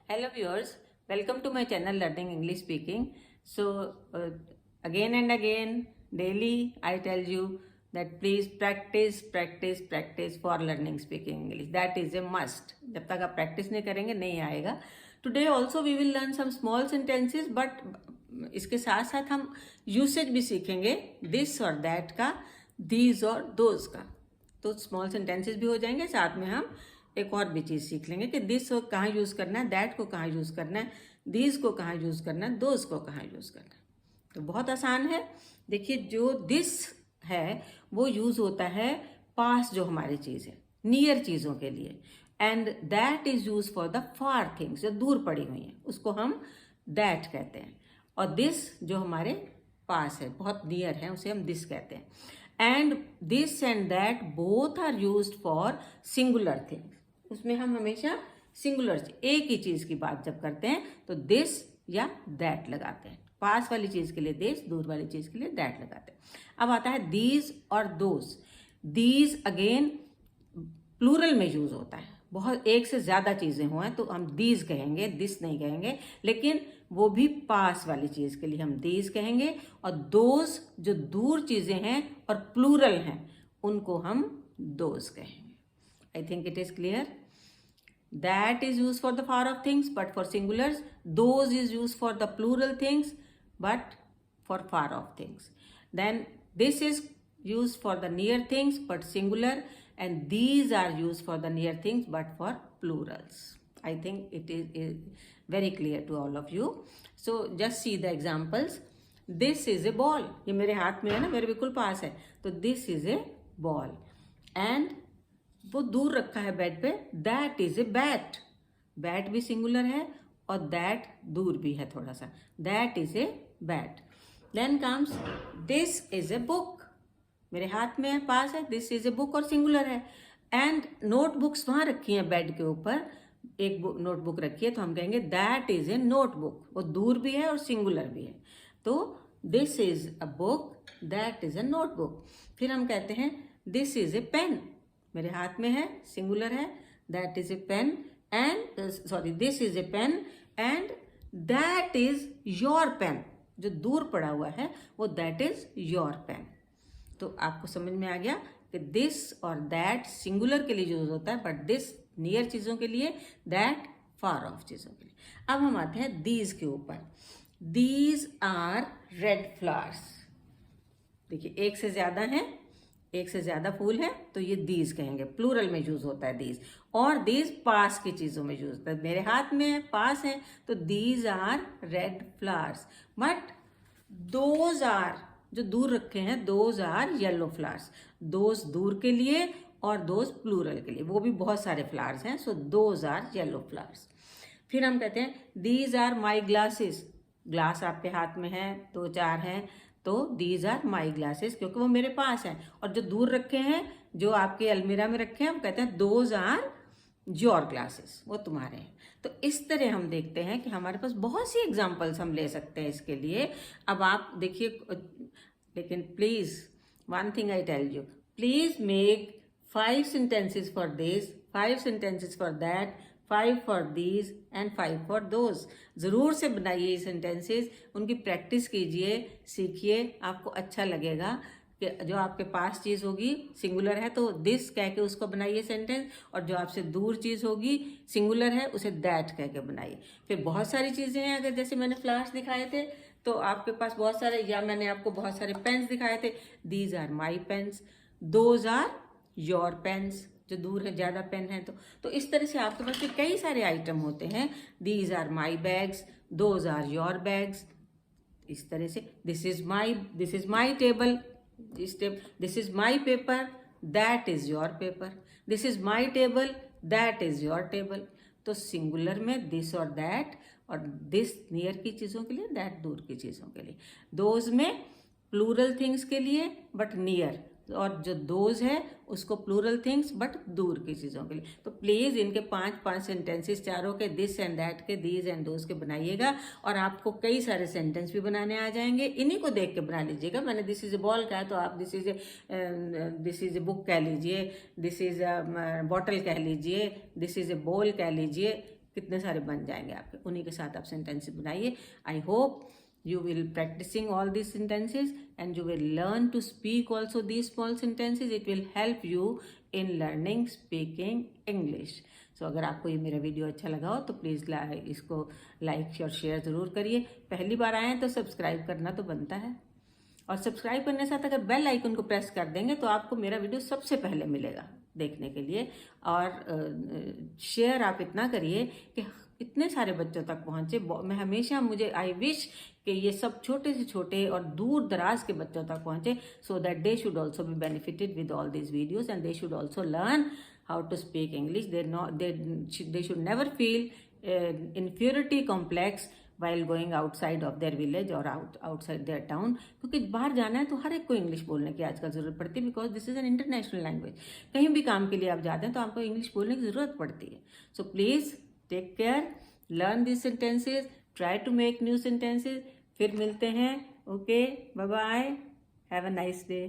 Hello viewers, welcome to my channel Learning English Speaking. So again and again daily I tell you that please practice for learning speaking English. That is a must. जब तक आप practice नहीं करेंगे नहीं आएगा. Today also we will learn some small sentences, but इसके साथ साथ हम usage भी सीखेंगे this और that का, these और those का. तो स्मॉल सेंटेंसेस भी हो जाएंगे, साथ में हम एक और भी चीज़ सीख लेंगे कि दिस को कहाँ यूज़ करना है, दैट को कहाँ यूज़ करना है, दीज को कहाँ यूज़ करना है, दोज को कहाँ यूज़ करना है. तो बहुत आसान है. देखिए जो दिस है वो यूज़ होता है पास जो हमारी चीज़ है, नियर चीज़ों के लिए. And that is use for the far things, जो दूर पड़ी हुई हैं उसको हम दैट कहते हैं. और दिस जो हमारे पास है, बहुत नियर है, उसे हम दिस कहते हैं. And this and that both are used for singular things. उसमें हम हमेशा सिंगुलर एक ही चीज़ की बात जब करते हैं तो दिस या दैट लगाते हैं. पास वाली चीज़ के लिए दिस, दूर वाली चीज़ के लिए दैट लगाते हैं. अब आता है दीज और दोज. दीज अगेन प्लूरल में यूज होता है. बहुत एक से ज़्यादा चीज़ें हुए तो हम दीज कहेंगे, दिस नहीं कहेंगे. लेकिन वो भी पास वाली चीज़ के लिए हम दीज कहेंगे. और दोज जो दूर चीज़ें हैं और प्लूरल हैं उनको हम दोज कहेंगे. I think it is clear. That is use for the far off things but for singulars. Those is use for the plural things but for far off things. Then this is used for the near things but singular, and these are used for the near things but for plurals. I think it is very clear to all of you. So just see the examples. This is a ball. ये मेरे हाथ में है ना, मेरे बिल्कुल पास है. तो this is a ball. And वो दूर रखा है बेड पे. That is a bat. Bat भी सिंगुलर है और that दूर भी है थोड़ा सा. That is a bat. Then comes this is a book. मेरे हाथ में है, पास है. दिस इज ए बुक और सिंगुलर है. एंड नोटबुक्स वहाँ रखी हैं बेड के ऊपर. एक नोटबुक रखी है तो हम कहेंगे दैट इज ए नोटबुक. वो दूर भी है और सिंगुलर भी है. तो this is a book, that is A notebook. फिर हम कहते हैं दिस इज ए पेन. मेरे हाथ में है, सिंगुलर है. That is a pen and sorry this is a pen and that is your pen. जो दूर पड़ा हुआ है वो दैट इज योर पेन. तो आपको समझ में आ गया कि दिस और दैट सिंगुलर के लिए यूज होता है बट दिस नियर चीज़ों के लिए, दैट फार ऑफ चीज़ों के लिए. अब हम आते हैं दीज के ऊपर. These are red flowers. देखिए एक से ज़्यादा है, एक से ज़्यादा फूल है तो ये दीज कहेंगे. प्लूरल में यूज होता है दीज. और दीज पास की चीज़ों में यूज होता है. मेरे हाथ में है, पास है, तो these are red flowers. But those are जो दूर रखे हैं, those are yellow flowers. Those दूर के लिए और दोज प्लूरल के लिए. वो भी बहुत सारे फ्लावर्स हैं. So those are yellow flowers. फिर हम कहते हैं these are my glasses. Glass आपके हाथ में है, दो चार हैं, तो दीज आर माई ग्लासेस क्योंकि वो मेरे पास हैं. और जो दूर रखे हैं, जो आपके अलमीरा में रखे हैं, हम कहते हैं दोज आर योर ग्लासेस. वो तुम्हारे हैं. तो इस तरह हम देखते हैं कि हमारे पास बहुत सी एग्जाम्पल्स हम ले सकते हैं इसके लिए. अब आप देखिए, लेकिन please one thing I tell you, please make 5 sentences for this, 5 sentences for that, 5 for these and 5 for those. ज़रूर से बनाइए ये सेंटेंसेस, उनकी प्रैक्टिस कीजिए, सीखिए. आपको अच्छा लगेगा कि जो आपके पास चीज़ होगी सिंगुलर है तो दिस कह के उसको बनाइए सेंटेंस, और जो आपसे दूर चीज़ होगी सिंगुलर है उसे दैट कह के बनाइए. फिर बहुत सारी चीज़ें हैं, अगर जैसे मैंने फ्लावर्स दिखाए थे तो आपके पास बहुत सारे, या मैंने आपको बहुत सारे पेन्स दिखाए थे. These are my pens, those are your pens. जो दूर है, ज़्यादा पेन है तो इस तरह से आपके पास कई सारे आइटम होते हैं. These are my bags, those are your bags. इस तरह से this is my table. This is my paper, that is your paper. This is my table, that is your table. तो सिंगुलर में दिस और that, और this near की चीज़ों के लिए, दैट दूर की चीज़ों के लिए. दोज में प्लूरल थिंग्स के लिए बट नियर, और जो दोज है उसको प्लूरल थिंग्स बट दूर की चीज़ों के लिए. तो प्लीज़ इनके 5 सेंटेंसेस चारों के, दिस एंड दैट के, दीज एंड दोज के बनाइएगा. और आपको कई सारे सेंटेंस भी बनाने आ जाएंगे. इन्हीं को देख के बना लीजिएगा. मैंने दिस इज ए बॉल कहा तो आप दिस इज ए बुक कह लीजिए, दिस इज अ बॉटल कह लीजिए, दिस इज ए बोल कह लीजिए. कितने सारे बन जाएंगे आपके, उन्हीं के साथ आप सेंटेंसेस बनाइए। I hope you will practicing all these sentences and you will learn to speak also these small sentences. It will help you in learning speaking English. So अगर आपको ये मेरा वीडियो अच्छा लगा हो तो प्लीज़ इसको लाइक और शेयर ज़रूर करिए। पहली बार आए हैं तो सब्सक्राइब करना तो बनता है, और सब्सक्राइब करने के साथ अगर बेल आइकन को प्रेस कर देंगे तो आपको मेरा वीडियो सबसे पहले मिलेगा देखने के लिए। और शेयर आप इतना करिए कि इतने सारे बच्चों तक पहुंचे। मैं हमेशा आई विश कि ये सब छोटे से छोटे और दूर दराज के बच्चों तक पहुंचे, so that they should also be benefited with all these videos and they should also learn how to speak English. They should never feel inferiority complex while going outside of their village or outside their town. क्योंकि बाहर जाना है तो हर एक को English बोलने की आजकल ज़रूरत पड़ती है, because this is an international language. कहीं भी काम के लिए आप जाते हैं तो आपको इंग्लिश बोलने की ज़रूरत पड़ती है। So please take care, learn this sentences, try to make new sentences. फिर मिलते हैं। Okay, bye bye, have a nice day.